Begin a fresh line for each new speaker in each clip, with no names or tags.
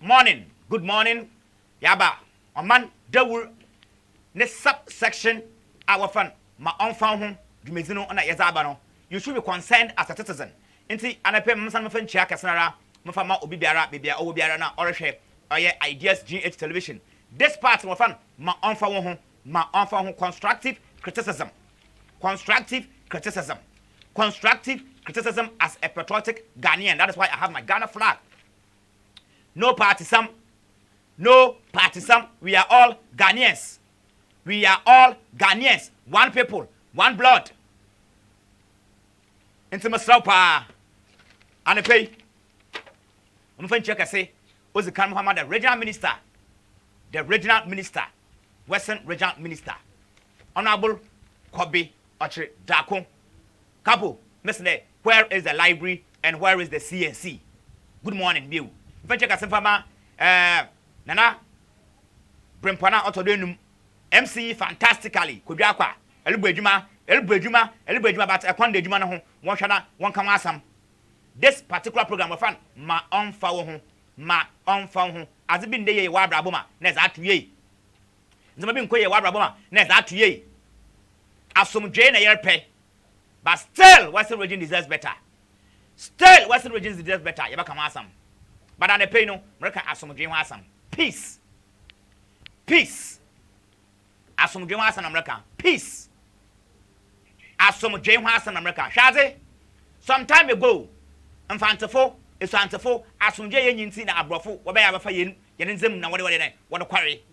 morning, good morning, yaba, Oman, Dawur, ne subsection, our fun, my Ommfa ho, Dumezino, and Yazabano. You should be concerned as a citizen. Inti, and I pay Mamma Fenchia Casanara, Mafama Obiara, Bibia, Obiara, or Ideas GH Television. This part of fun, my Ommfa ho, constructive criticism. Constructive criticism. Constructive criticism as a patriotic Ghanaian. That is why I have my Ghana flag. No partisan. No partisan. We are all Ghanaians. We are all Ghanaians. One people, one blood. Into my pa. And I pay. I'm going to check. I say, was the Muhammad, the regional minister, Western regional minister, Honorable Kobe Ochre Dako. Kapo, Mr. Where is the library and where is the CNC? Good morning, Bill. If I check Nana Brempana Autodenum MC fantastically. Kubiakwa, Elbejuma, but a Conde Jumano, one shana, one kamasam. This particular program of fun, my Ommfa ho, as it been the Wabra Boma, Nes at ye. The Mabin Koya Wabra Boma, Nes at ye. As some Jane a year pay. But still, Western region deserves better. Still, Western region deserves better. You become awesome. But on the pay no, America as some dream awesome. Peace. Peace. As some dream awesome America. Peace. As some dream awesome America. Shazi, some time ago, Infantafo, it's Antafo, as some jay in Tina Abrofo, what I have for you, Yenizim, now what a quarry.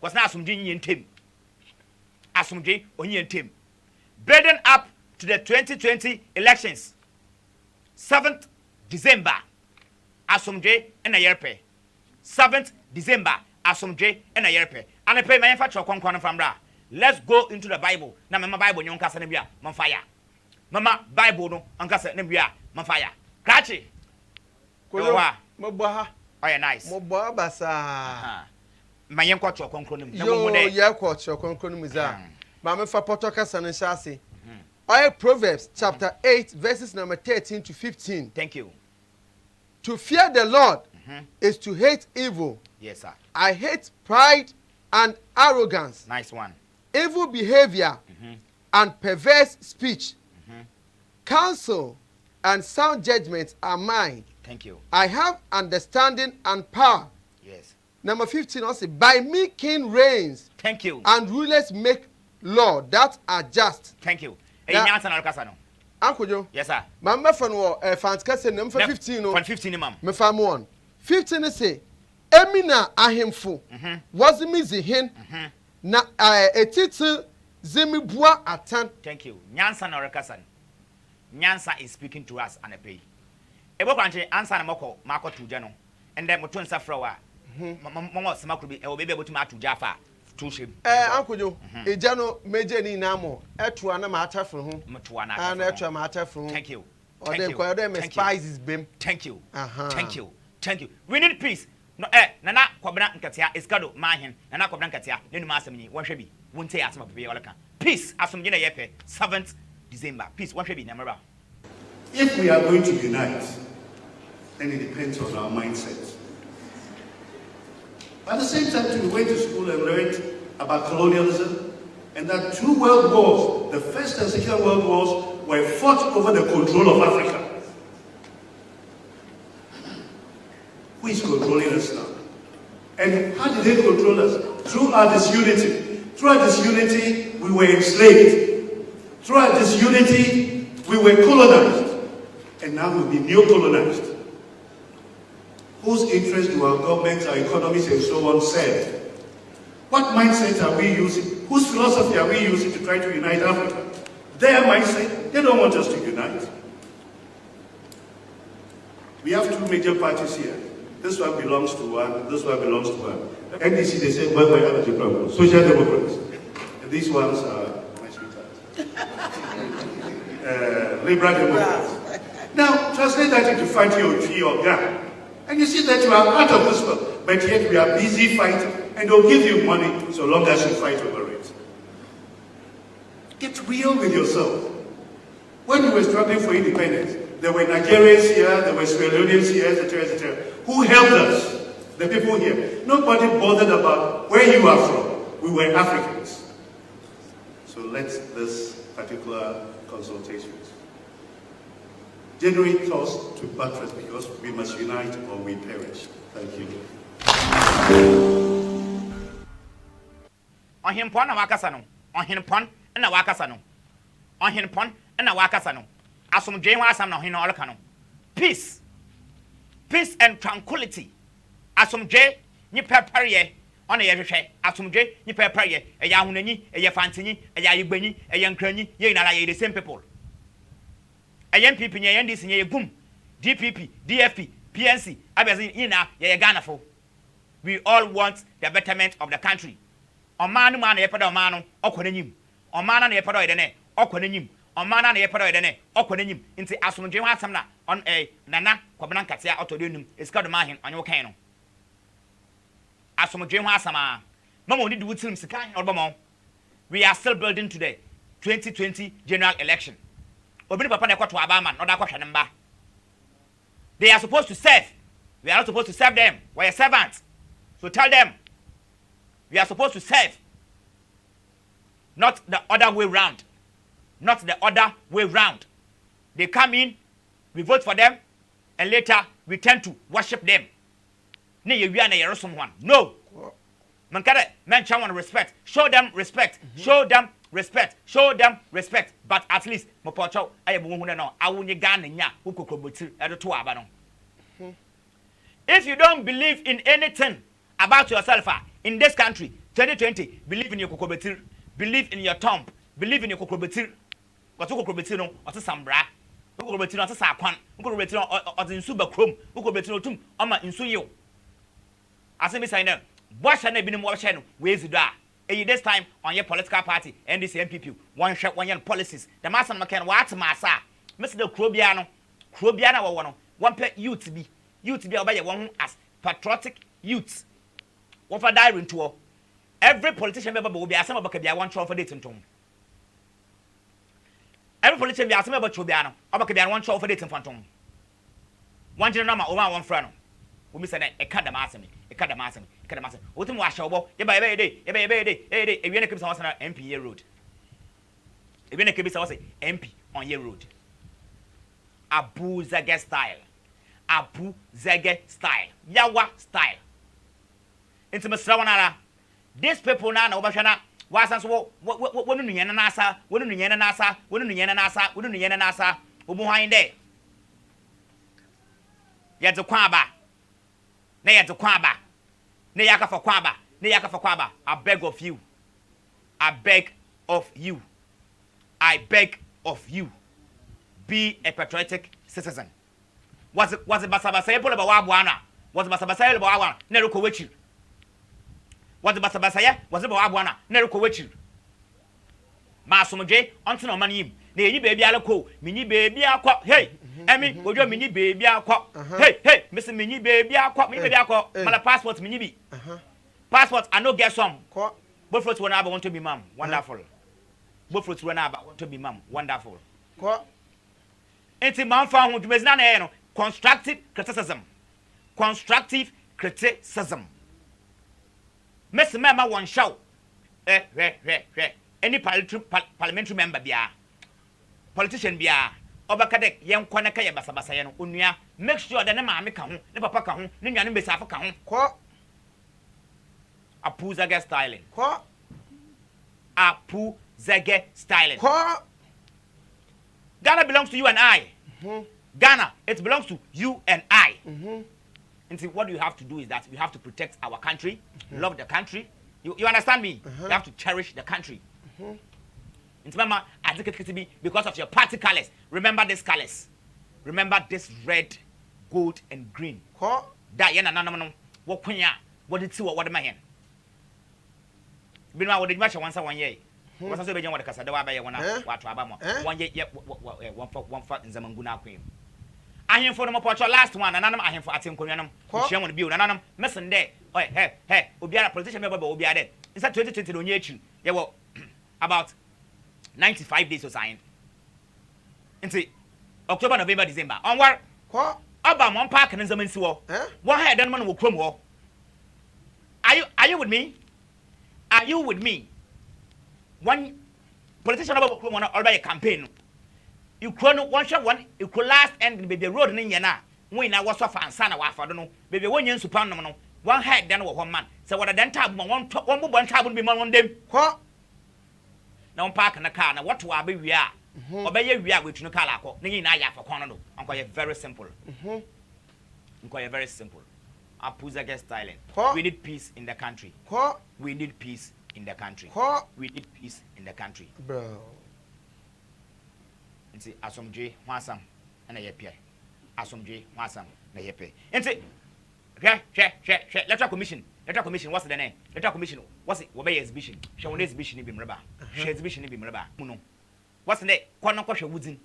Was not some genie in Tim. As some jay, Onion Tim. Burden up to the 2020 elections. 7th December, Asomje and a yerpe. 7th December, Asomje and a yerpe. And I pay my manufacturer from Bra. Let's go into the Bible. Now, my Bible, you can't send me fire. Mama, Bible, no, Uncle Nebia, Manfire. Catchy. Mobaha. Oh, yeah, nice.
Mobasa.
My young quattro concluding.
Yo, yeah, quattro concluding with that. Mamma for Potokas and Shasi. Proverbs chapter 8, verses number 13 to 15.
Thank you.
To fear the Lord is to hate evil.
Yes, sir.
I hate pride and arrogance.
Nice one.
Evil behavior and perverse speech. Counsel and sound judgment are mine.
Thank you.
I have understanding and power.
Yes.
Number 15 also, by me king reigns.
Thank you.
And rulers make law that are just.
Thank you. Uncle
Joe.
Yes, sir.
Mamma fan fantastic say number 15 no.
15 mam.
Me fam one. 15 say Emina ahemfo. Was me zihin. Na etiti zemibua atan.
Thank you. Nyansa na rekasan. Nyansa is speaking to us and a pay. Ebo kwanche answer na mako tuja no. And then moto nsa frawa. Mama sema be able to ma tuja fa.
Uncle Joe, Ejano major ni namo, etua na matter from whom, and etua matter from.
Thank you.
Or them call them spices bim.
Thank you. Thank you. Thank you. We need peace. No, Nana Kobra Nkatia is Gado, Mahin, Nana Kobra Nkatia, then Masami, one should be, won't say as some of the Olaka. Peace, as some yepe, 7th December. Peace, one should be number.
If we are going to unite, then it depends on our mindset. At the same time, we went to school and learned about colonialism, and that 2 world wars, the First and Second World Wars, were fought over the control of Africa. Who is controlling us now? And how did they control us? Through our disunity. Through our disunity, we were enslaved. Through our disunity, we were colonized. And now we'll be neo-colonized. Whose interest do our governments, our economies, and so on serve? What mindset are we using? Whose philosophy are we using to try to unite Africa? Their mindset, they don't want us to unite. We have 2 major parties here. This one belongs to one, this one belongs to one. NDC, they say, well, energy problem. Social Democrats. And these ones are my sweetheart. Liberal Democrats. Now, translate that into fighting your tree or gun. And you see that you are out of this world, but yet we are busy fighting, and they'll give you money so long as you fight over it. Get real with yourself. When we were struggling for independence, there were Nigerians here, there were Sierra Leoneans here, etc., etc., who helped us. the people here. Nobody bothered about where you are from. We were Africans. So let this particular consultation generate us to buttress, because we must unite or we perish. Thank you.
On him pon na wakasa no. On him pon na wakasa no. On him pon na wakasa no. Asomdwe ho asam na hin na olka no. Peace. Peace and tranquility. Asomdwe ni pepariye ona ye hwehwe. Asomdwe ni pepariye. Eya ahunani, eya fantinyi, eya yigbani, eya nkranyi, ye na ye the same people. Eya MPP nye NDC nye gum. DPP, DFP, PNC, abezi yina ye Ghana fo. We all want the betterment of the country. Omanu man ye pada omanu okonanyim. Omana na ye pada edene okonanyim. Omana na ye pada edene okonanyim. Nti asomdwe ho asam na on nana kwabena nkatia otodonum esika do mahin onye wokan no. Asomdwe ho asama. Mama oni de wutim sika odbomo. We are still building to the 2020 general election. Obini papa na ekwato abaman no da kwahwe ne mba. They are supposed to serve. We are not supposed to serve them. We are servants. So tell them, we are supposed to serve. Not the other way round. Not the other way round. They come in, we vote for them, and later we tend to worship them. No. Men want respect. Show them respect. Show them respect. Show them respect. But at least, if you don't believe in anything about yourself in this country, 2020, believe in your kokobetir, believe in your tomb, believe in your kokobetir. But kokobetir no, or sambra, kokobetir no, sakwan, kokobetir or the insuba chrome, kokobetir tum, ama insuyo. As I say, what shall I be more channel? Where's it da? This time on your political party and this MPP, one shot, 1 year policies. The master McCann, what's massa? Mr. Crobiano, or one pet youth to be obey one as patriotic youths. What for diving to every politician member will be a some of a one show for dating tone. Every politician be a some about Chobiano, or one show for dating phantom. One general over one friend. We miss a cadamassimi, a cadamassimi, a cadamassimi. What in wash over, a day, if you keep on MP road. If you keep on MP on your road. Abu Zaga style. Abu Zaga style. Yawa style. Into Mr. These people now, Obashana, was as well. What do you nasa? What do you nasa? What do you nasa? What do you nasa? Behind there. Yet the Kwaba. Nay to Kwaba. Nayaka for Kwaba. Nayaka for Kwaba. I beg of you. I beg of you. I beg of you. Be a patriotic citizen. Was it Basabasa about Wabuana? Was it Basabasa about Wabuana? Neruko Wichi. Was it Basabasaya? Was it about Wabuana? Neruko Wichi. Masomoje, Anton Manim. Nay, baby, I'll call. Mini baby, I'll call. Hey, Emmy, would your mini baby, I'll call. Hey, Mr. Mini baby, I'll call. Maybe I'll call. My passport, Mini. Passport, I know get some. Both fruits when I want to be mum. Wonderful. Both fruits when I want to be mum. Wonderful. It's a man found with none. Constructive criticism. Constructive criticism. Miss Mama one show. Any parliamentary member be politician be Obakadek, young Kwanaka Basabasayan, Unia, make sure that the mammy come, the papa come, Ninyan Besafa come. Apu Zaga styling. Apu Zaga styling. Ghana belongs to you and I. Ghana, it belongs to you and I. And see, what you have to do is that we have to protect our country, love the country. You understand me? You have to cherish the country. And remember, because of your party colors. Remember this colors. Remember this red, gold, and green. That yana what what did see what am I in? Been what did match once 1 year. What's also being what the Casada by what Abama 1 year one for in Zamanguna Queen. I am for them for last one, and I am for Atim Koreanum, Sherman Bill, and I'm messing there. Hey, will be a politician member will be added. It's at 2020 on year. There were about 95 days to sign. And see, October, November, December. Onward. About one park and Zaman Suo. One head and one will come war. Are you with me? Are you with me? One politician about a campaign. You couldn't one shot one, you could last and be the road in Yana. When I was off and son of I don't know, baby 1 year supply one head then 1 man. So what a then tab one tab would be one day. What? Now park in the car, now what to our baby we are. Obey we are with no car, Nini Naya for corner. Uncle, very simple. Uncle, very simple. Our Puza get styling. We need peace in the country. We need peace in the country. We need peace in the country.
Bro.
And see, Asomje, Wasam, and a yepe. Asomje, Wasam, and a yepe. And see, Letter Commission. Letter Commission, what's the name? Letter Commission, what's it? Obey exhibition. Show an exhibition in Bimraba. Share exhibition in Bimraba. Muno. What's the name? Quana Quasha Woodin.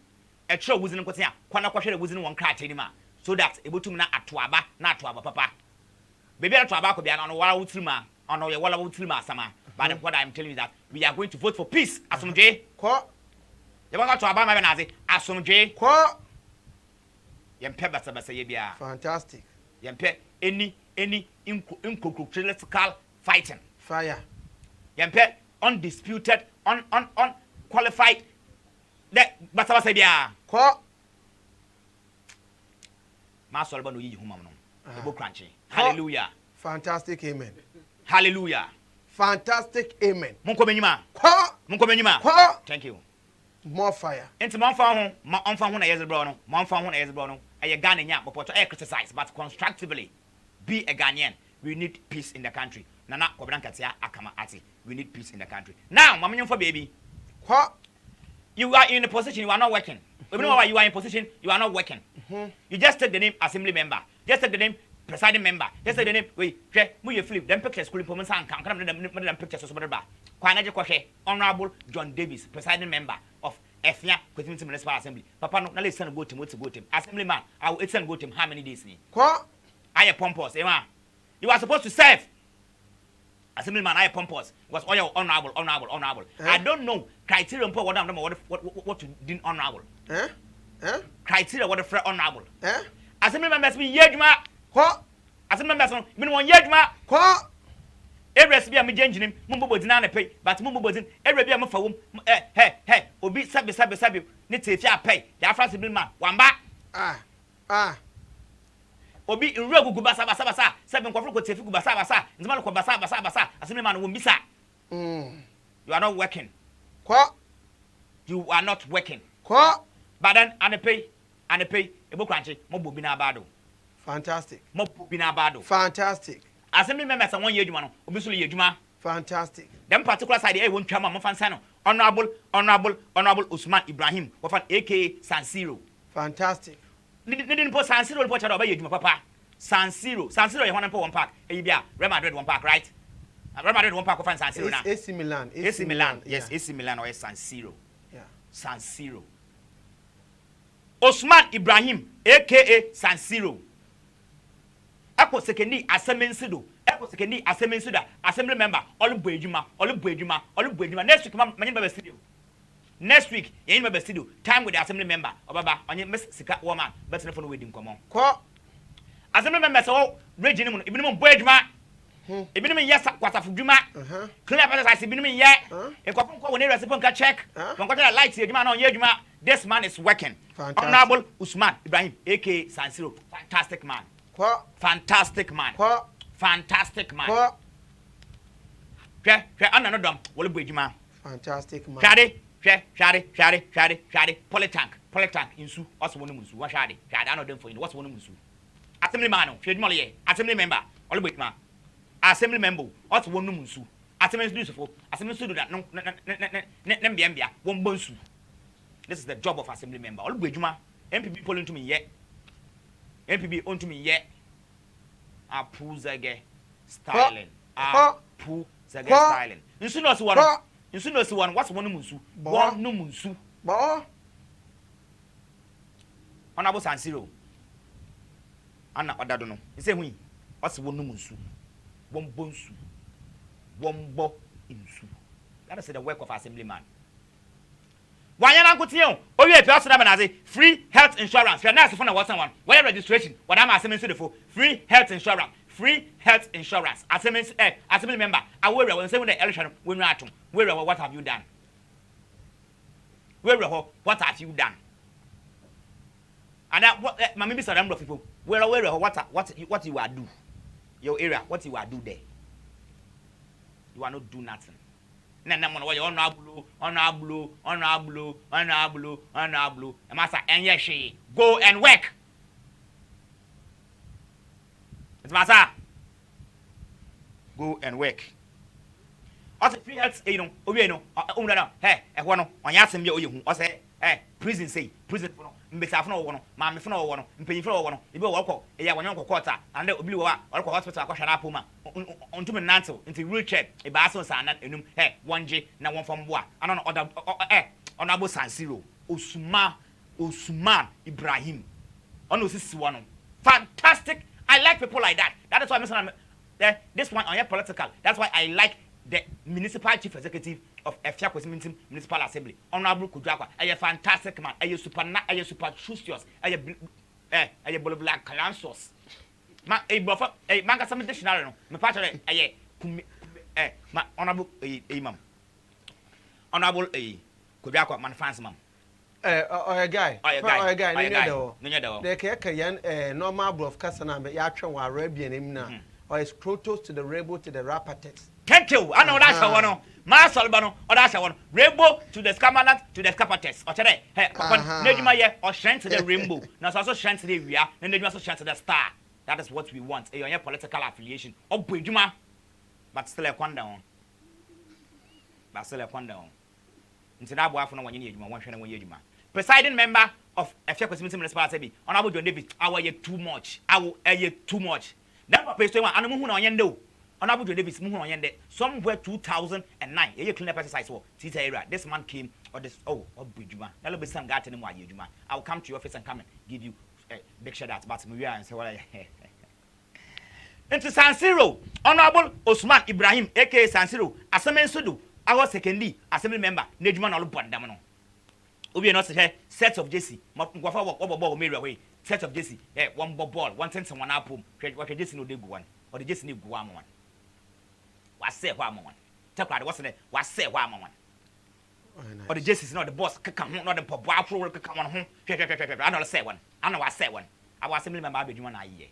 A true Woodin Quatia. Quana Quasha Woodin one card anima. So that able to na at Tuaba, not Tuaba Papa. Baby at Tuaba could be on a wild Trima, on a wall of Trima Sama. But what I'm telling you that we are going to vote for peace, Asomje.
What?
You want to Obama Nazi, Asomje.
What?
Yempe Basabasabia.
Fantastic.
Yempe any incocritical fighting.
Fire.
Yempe undisputed, qualified. That Basabasabia.
What?
Master Albano yi huma no. Ebo crunchy. Hallelujah.
Fantastic amen.
Hallelujah.
Fantastic amen.
Munko benyima.
What?
Munko benyima.
What?
Thank you.
More fire.
Enti ma onfa ho na yezebro no. Ma onfa ho na yezebro no. Eye Ghanaian but I criticize but constructively be a Ghanaian. We need peace in the country. Nana Kobrankatia Akama Ati. We need peace in the country. Now, Mama for baby.
What?
You are in a position you are not working. Even though you are in position you are not working. You just take the name assembly member. Just take the name presiding member. Just take the name wait, move your flip, then pictures school performance and come pictures of Soberba. Kwanaje Kwashe, Honorable John Davis, presiding member of Ethnia Community Municipal Assembly. Papa no listen go to him. Assemblyman, I will send go to him how many days ni?
What?
I pompous, Emma. You are supposed to serve. Assemblyman, I pompous was all honorable. I don't know criteria what to do honorable. Criteria what the honorable. Assemblyman must be yejma.
What?
Assemblyman must be one yejma.
What?
Every recipe I'm changing him, Mumbo Dinana pay, but Mumbo Din, every beer for whom, hey, Obi Sabi, Nitty, if you pay, the Assemblyman, one back. Obi in real Gubasa, 7 Quafuko, Basa, and Malco Basa, Assemblyman won't be sat. You are not working.
What?
You are not working.
What?
But then, and a pay, a book country, Mobubina Bado.
Fantastic.
Mobubina Bado.
Fantastic.
Assembly members are 1 year, obviously, Yejuma.
Fantastic.
Them particular side, I won't come on Fansano. Honorable Usman Ibrahim, of an aka San Siro.
Fantastic.
Didn't put San Siro report about you, Papa. San Siro, you want to put 1 pack. Abia, Real Madrid 1 pack, right? Real Madrid 1 pack of San Siro now.
AC Milan.
AC Milan, yes, AC Milan or San Siro.
Yeah.
San Siro. Usman Ibrahim, aka San Siro. Eko sekendi asemensido. Eko sekendi asemensido. Assembly member, all buejuma. Next week, man, studio. Next week, you in studio. Time with the assembly member. Obaba, on your Miss Sika woman, but no phone wedding come on.
Ko.
Assembly member so region, even buejuma. Even yes, quarter for Juma. Clear up as I see, even yet. If when they receive a check, when got a light here, Juma on Yejuma, this man is working. Honorable Usman Ibrahim, aka San Siro. Fantastic man.
What?
Fantastic man.
What?
Fantastic man.
What?
Another dumb. What a bridge man.
Fantastic man.
Shady. Polytank. Insu. What's one musu? What shady? I know them for you. What's one musu? Assembly man. Shady Molly. Assembly member. All bridge man. Assembly member. What's one musu? Assembly useful. Assembly do that. No. Nembia. One bonsu. This is the job of assembly member. All bridge man. MPB pulling to me yet. MPB onto me yet. Apuzage styling. Apuzage styling. You should not see one. You should not see one. What's one musu? One no musu. Honorable San Siro. Anna Odadono. You say we. What's one no musu? One bonsu. One bo insu. That is the work of assemblyman. Why not go to you? Oh, yeah, person have free health insurance. You're not for one. Where registration? What I'm asking for free health insurance. free health insurance. Assembly member, I worry when say when the election when you are to what have you done? What have you done? And that what maybe some number of people what you are do your area what you are do there. You are not do nothing. Honorable. And master, and yes, she go and work. It's master. Go and work. Also, free health, hey, on Yasim, you, or say, prison say, prison, Mbisafno, Mammy Fno, Mpany Flo, you go walk, a Yawanoko quarter, and let Blue or hospital, Koshanapuma, on to Nanto, into wheelchair, a basso san, and 1G, now one from what, and on other, on Abu San Siro, Usman Ibrahim. On this one. Fantastic. I like people like that. That is why I'm this one on your political. That's why I like the municipal chief executive of Ommfa Municipal Assembly, Honorable Kudrakwa. A fantastic man. A super trustious. A black calansos. A buffer. A manga some dictionary. My partner. My honorable imam. Honorable Kudrakwa man fans man.
A guy.
No.
The Kayan normal broadcast and Yatran Arabian him now. Or is Crotos to the Rebel to the rapper text.
Thank you. I know that's one. Master Albano, or that's one. Rainbow to the Scamalant to the Scapates. Or today, Nejima or shine to the rainbow. Now also shine to the Ria, and then you also shine to the star. That is what we want. A political affiliation. Oh, Bujuma. But still a quandam. Into that boy for no 1 year, one year. Presiding member of Ommfa Municipal Assembly, Honorable John David, our year too much. Too much. That was one animal who on yendo. Honorable John David, on yende. Somewhere 2009, a clean up exercise for Tita area. This man came or this Bujuma. That'll be some garden while you Juma. I'll come to your office and come and give you a big shout out. But Maria and say what I into San Siro, Honorable Osman Ibrahim, aka San Siro, Asamen Sudu, our secondly, Assembly member, Nejman Olupandamano. Obi not say set of Jesse, ball mirror away. Set of Jesse, one ball, 1 cent and 1 apple. What a Jesse no day one, or the Jesse need one. What say one? Tell her what's it? What say one? Or the Jesse is not the boss, not the pop, come on home. I know say one. I know I say one. I was simply member of one year.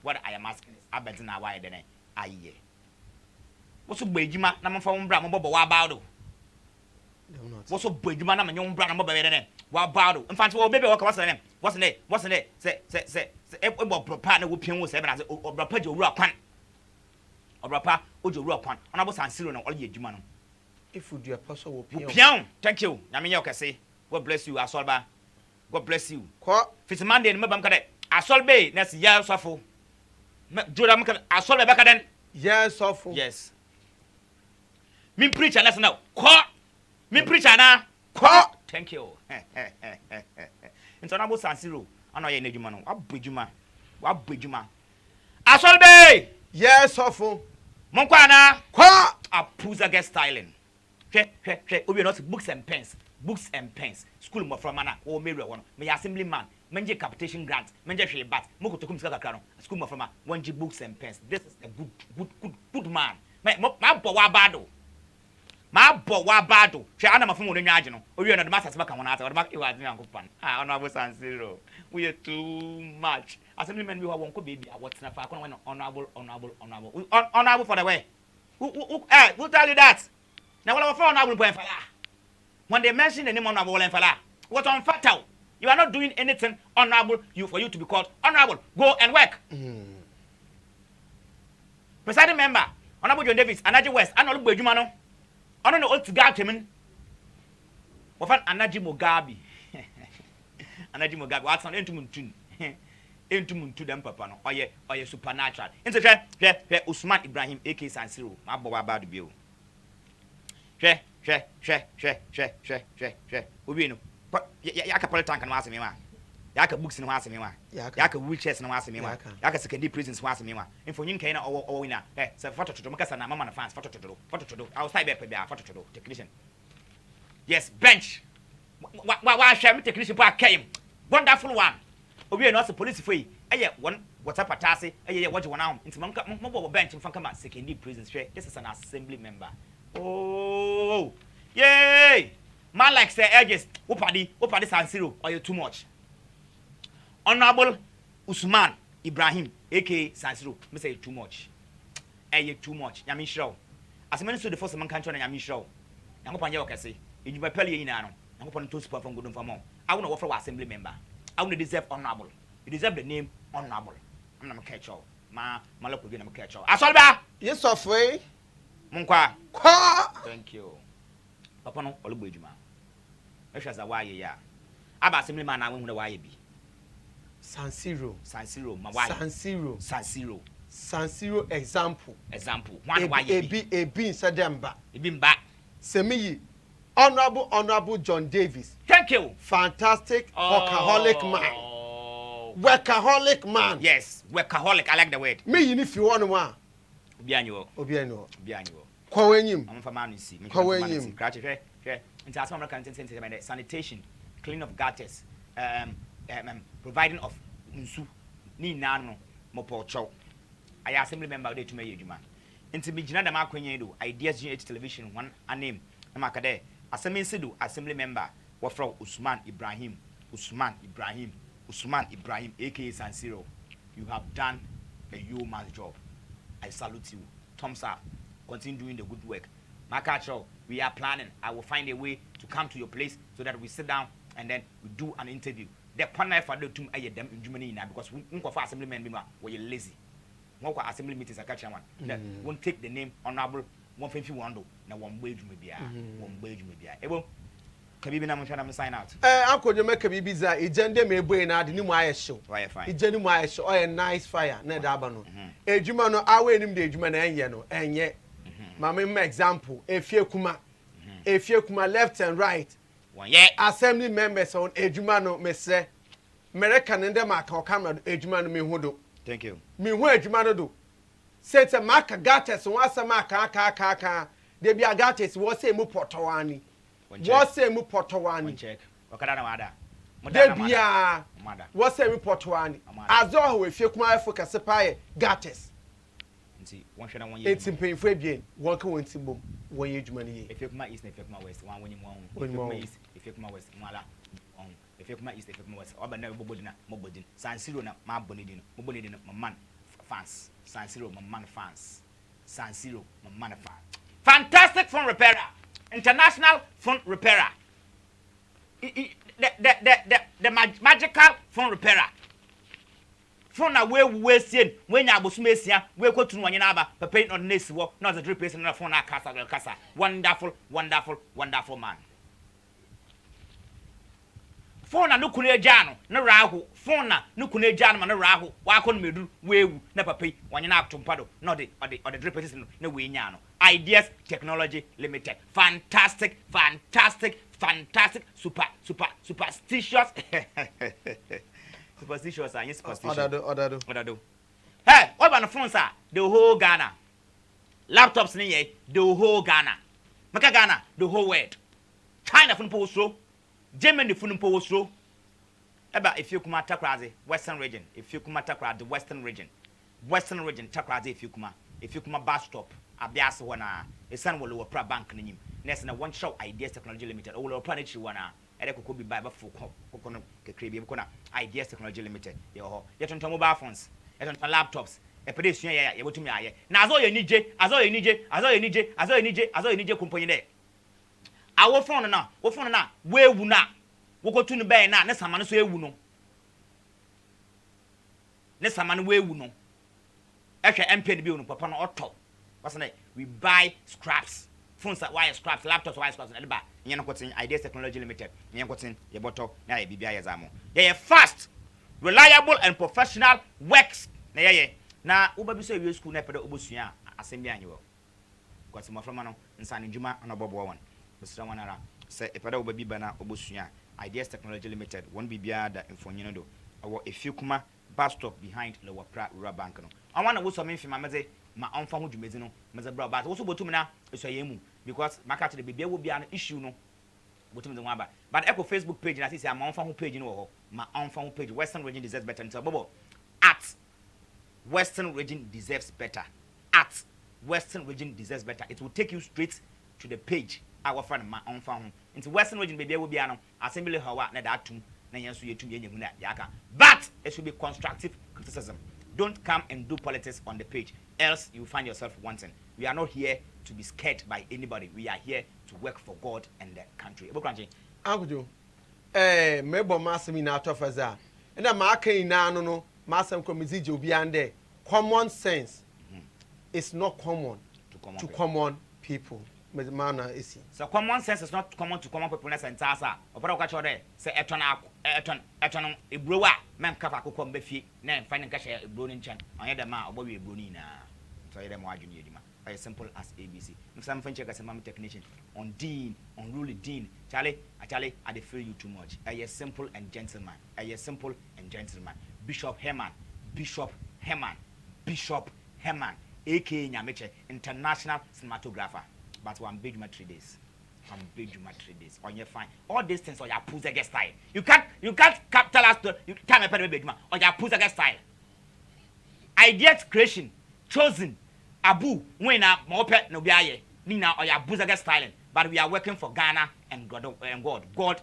What I am asking is, I bet now why then I year. What's a Bejima, number from Bram, Wabado? What's a Bejima, number young Bram, Wabado? In fact, baby, what's the name? What's the name? Say, partner with Pion 7 or Rapajo Rock Pan. Or Rapa, Ojo Rock Pan, and I was answering all year, Jumano.
If would your apostle will
Pion, thank you. Yaminyoka say, God bless you, Asolba. God bless you. What? It's Monday and Mabam Asol Bay, that's year so Jordan, I saw the back then.
Yes, awful.
Yes. Me preacher, let's know. Quoi? Me preacher now. Quoi? Thank you. It's Honorable San Siro. I know you're Nejumano. What Bujuma? Asol Bay.
Yes, awful.
Monkwana.
Quoi?
A Puza guest styling. We not books and pens. School more from Mana or Mary one. May assembly man. Menje capitation grant, menje she bat, moko to come to Kakano, school more from 1G books and pens. This is a good man. My Boabado. My Boabado. She anama from Unajano, or you are the master's back on us, or back you are the Uncle Pan. Honorable San Siro. We are too much. Assemblyman, you have one could be what's not honorable for the way. Who tell you that? Now, what for honorable point for that? When they mention the name honorable and for that, what on fatal? You are not doing anything honorable for you to be called honorable. Go and work. Presiding member, Honorable John Davis, Anaji West, Honorable Bejumano, Honorable Old Gateman, Wafan Anaji Mugabe. Anaji Mugabe, what's on Entumun to them, Papa, or ye supernatural. In the fair, Usman Ibrahim, A.K. San Siro, my boy about the bill. Share. Ubino. Yaka politics and was me, Yaka books and was me, Yaka wheelchairs and was me, Yaka secondary prisons was me, and for you can or winner, say photo to Macas and Mamma fans, photo to do. I was type back photo to do, technician. Yes, bench. Why shall me technician park came? Wonderful one. We are not the police free. one WhatsApp atase what you want now into mobile bench from come secondary prison straight. This is an assembly member. Oh, yay! Man like say edges, Opadi San Siro, or you too much. Honorable Usman Ibrahim, aka San Siro, me say too much. You too much. Yami show. As many so the first man country and Yami show. Yango panya okase. You be peli ina no. Yango pon to support from good for more. I want to offer assembly member. I want to deserve honorable. You deserve the name honorable. I'm not catch all. Ma look again, I'm catch all. Asolba!
Yes, of way.
Munkwa.
Kwa!
Thank you. Papa no olubejuma. Esha za waye ya. Aba assembly man na we hu na waye bi.
San Siro.
San Siro ma waye.
San Siro.
San Siro.
San Siro example.
One waye bi.
Ebi nsademba.
Ebi mba.
Semiyi. Honorable John Davis.
Thank you.
Fantastic workaholic man. Workaholic man.
Yes, workaholic. I like the word.
Me you if you want one.
Obianyo.
Kwa wenyim.
Ommfa man see.
Kwa wenyim.
Scratch it. Into as American sanitation, cleaning of gutters, providing of nsu. Ni nano mo pocho. I assembly member dey to me adwuma. Into me gina da makwenye do ideas GH television one a name. Na makade assembly member wafro Usman Ibrahim, aka San Siro. You have done a yeoman's job. I salute you. Thumbs up. Continue doing the good work. Makacho, we are planning. I will find a way to come to your place so that we sit down and then we do an interview. The partner for the two them in Germany now because we for assemblymen were lazy. One assembly meetings are catching one. That won't take the name honorable 151 na one wage maybe. Ebo Kabibi na mchana sign out.
Uncle you make Kabibi za ejende mebo na de ni mu aye show.
Why fine.
Ejende mu aye show oye nice fire na da aba no. Ejuma no awe nim de ejuma na enye no enye. Mama me example efie kuma left and right.
One yeah.
Assembly members on ejuma no me say America nde maka o camera ejuma no me hu do.
Thank you.
Me hu ejuma no do. Say te maka gates won asema aka de bia gates wo say mu potowani. Wo say mu potowani.
Check. Okada na wada.
De bia wo say mu potowani. Azo ho efie kuma focus pae gates.
Nti won hwe na won ye.
Enti mpemfo ebien won ka won timbom won ye adwuma ne ye.
Efie kuma east na efie kuma west wan woni mo. Efie kuma east, efie kuma west mwala. Efie kuma east, efie kuma west. Oba na bobodina, mobodin. San Siro na ma bonidin. Mobonidin my man fans. San Siro my man fans. San Siro my man fans. Fantastic phone repairer. International phone repairer. The magical phone repairer. Phone na we sien when ya bosumesia we kwotunu wanye na aba papa on nesi wo na the 3 person na phone na kasa wonderful man. Phone na nukunu ejano na rahu phone na nukunu ejano na rahu wa akọ medu wewu na papa wanye na atompado na the 3 person na we nya no. Ideas Technology Limited. Fantastic, superstitious. Superstitious, yes, superstitious. Odado. Hey, what about the phones, sir? The whole Ghana. Laptops, the whole Ghana. Maka Ghana, the whole world. China, phone post row. Germany, phone post row. Eba, if you come at Takrazi, Western region. If you come at Takrazi, the Western region, Takrazi, if you come bus stop. Abias wana esan wo lo pra bank nim next na one show Ideas Technology Limited o lo pra na chi wana ede kokko bi ba fo kokko kekre bi ko na Ideas Technology Limited ye ho ye tonton mobile phones ye tonton laptops e pede sua ye botumi aye na azo ye nije kompanyi de awo phone na we ewu na wo ko tunu be na ne samane so ewu no ne samane we ewu no ehwe MPN bi no papa no auto. We buy scraps. Phones that wire scraps, laptops wire scraps, and the Ideas Technology Limited. Your bottle, now you be Yazamo. They are fast, reliable, and professional works. Now, Uber say you school never Ubusia, assembly annual. Got some from Mano and San Juma and a Bob one. Mr. Wanara say if I will be Bana Ubusia, Ideas Technology Limited won't be beyond in Fonino. Or if you come bus stop behind Lower Pratt Rubber Bank. I want to go some information. My Ommfa hu dwumezi no meza bra but also botum na esoyemu because market the bibia will be an issue no botum the one but echo Facebook page na say my Ommfa hu page no ho my Ommfa hu page Western region deserves better nti bobo At Western region deserves better. At Western region deserves better. It will take you straight to the page. Our friend my Ommfa home. Into Western region baby will be an assembly hawa na that tum na yansu yetum yenye yaka. But it should be constructive criticism. Don't come and do politics on the page, else you find yourself wanting. We are not here to be scared by anybody. We are here to work for God and the country.
Agujo, mebo masimi na atofaza. Ena maaka ina no masam komiziji obi ande. Common sense is not common to common people.
So common sense is not common to common people. Nessa entasa. Opera ukachore se eton ebrowa men kafa akoko mbefi na mfa ne nkashe ebro ni nchan. Onye dem a obo we ebro ni na. So ye dem adwene edima. As simple as ABC. If some fan check as a mama technician on dean, on ruling dean, Charlie, I feel you too much. A simple and gentleman. A simple and gentleman. Bishop Herman, aka Nyameche, international cinematographer. But one big 3 days. On your fine. All these things on your Puzaga style. You can't tell us you can't pay big man on your Puzaga style. Ideas creation, chosen. Abu, winner, Mopet, no biaye, Nina or your Puzaga styling. But we are working for Ghana and God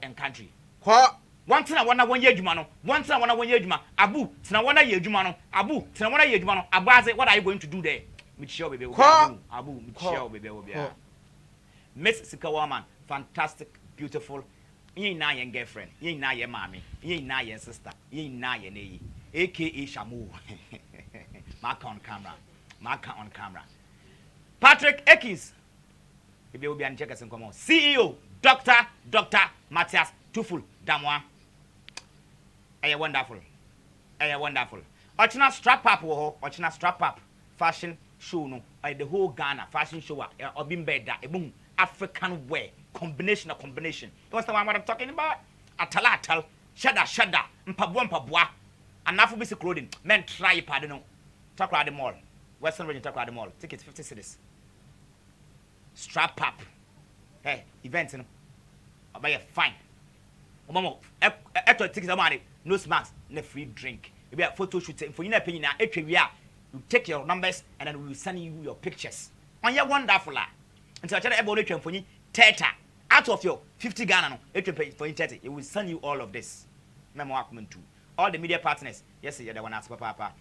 and country.
What?
One thing I want 1 year Jumano, one thing I want 1 year Juma, Abu, Tinawana year Jumano, Abu, Tinawana year Jumano, Abaze, what are you going to do there? Michelle baby, Abu, Michelle baby, Miss Sikawaman, fantastic, beautiful. You na your girlfriend, you na your mommy, you na your sister, you na your nay, aka Shamu. Mark on camera. Patrick Ekins. If you will be on checkers and come on. CEO, Dr. Matthias Tuful Damwa. Are you wonderful? Ochina strap up. Fashion show no. The whole Ghana fashion show. Obimbeda. Ebum. African wear. Combination. You understand what I'm talking about? Atalatal. Shada. Mpabwa. Enough of basic clothing. Men try pardon. Talk about the mall. Western region talk about the mall. Tickets 50 cities. Strap up. Hey, events, you know. I'll buy a fine. Momo, after tickets, money, no snacks, no free drink. You be a photo shoot for your opinion. You take your numbers and then we will send you your pictures. On your wonderful. And so I tell everybody for you, 30 out of your 50 Ghana, for you 30, it will send you all of this. Memo too. All the media partners, yes, you're the one ask Papa.